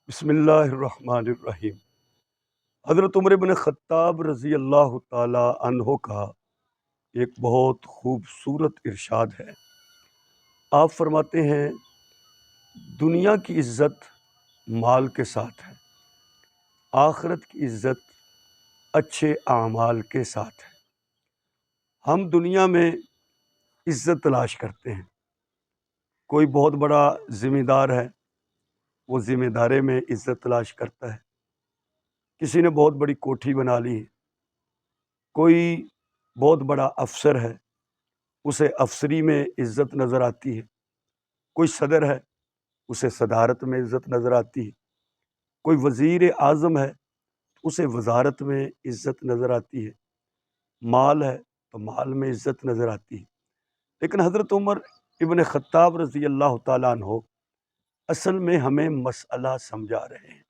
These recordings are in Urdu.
بسم اللہ الرحمن الرحیم۔ حضرت عمر بن خطاب رضی اللہ تعالی عنہ کا ایک بہت خوبصورت ارشاد ہے۔ آپ فرماتے ہیں دنیا کی عزت مال کے ساتھ ہے، آخرت کی عزت اچھے اعمال کے ساتھ ہے۔ ہم دنیا میں عزت تلاش کرتے ہیں، کوئی بہت بڑا ذمہ دار ہے، وہ ذمہ دارے میں عزت تلاش کرتا ہے۔ کسی نے بہت بڑی کوٹھی بنا لی ہے، کوئی بہت بڑا افسر ہے، اسے افسری میں عزت نظر آتی ہے۔ کوئی صدر ہے، اسے صدارت میں عزت نظر آتی ہے۔ کوئی وزیر اعظم ہے، اسے وزارت میں عزت نظر آتی ہے۔ مال ہے تو مال میں عزت نظر آتی ہے۔ لیکن حضرت عمر ابن خطاب رضی اللہ تعالیٰ عنہ اصل میں ہمیں مسئلہ سمجھا رہے ہیں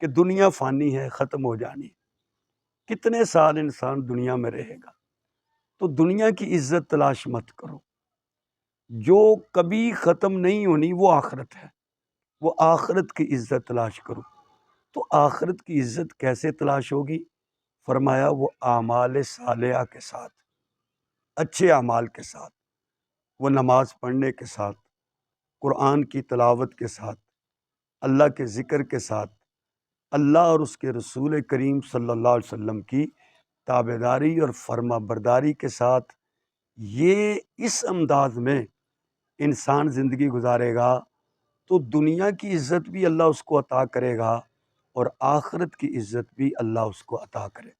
کہ دنیا فانی ہے، ختم ہو جانی ہے۔ کتنے سال انسان دنیا میں رہے گا؟ تو دنیا کی عزت تلاش مت کرو، جو کبھی ختم نہیں ہونی وہ آخرت ہے۔ وہ آخرت کی عزت تلاش کرو۔ تو آخرت کی عزت کیسے تلاش ہوگی؟ فرمایا وہ اعمال صالحہ کے ساتھ، اچھے اعمال کے ساتھ، وہ نماز پڑھنے کے ساتھ، قرآن کی تلاوت کے ساتھ، اللہ کے ذکر کے ساتھ، اللہ اور اس کے رسول کریم صلی اللہ علیہ وسلم کی تابعداری اور فرما برداری کے ساتھ۔ یہ اس انداز میں انسان زندگی گزارے گا تو دنیا کی عزت بھی اللہ اس کو عطا کرے گا اور آخرت کی عزت بھی اللہ اس کو عطا کرے گا۔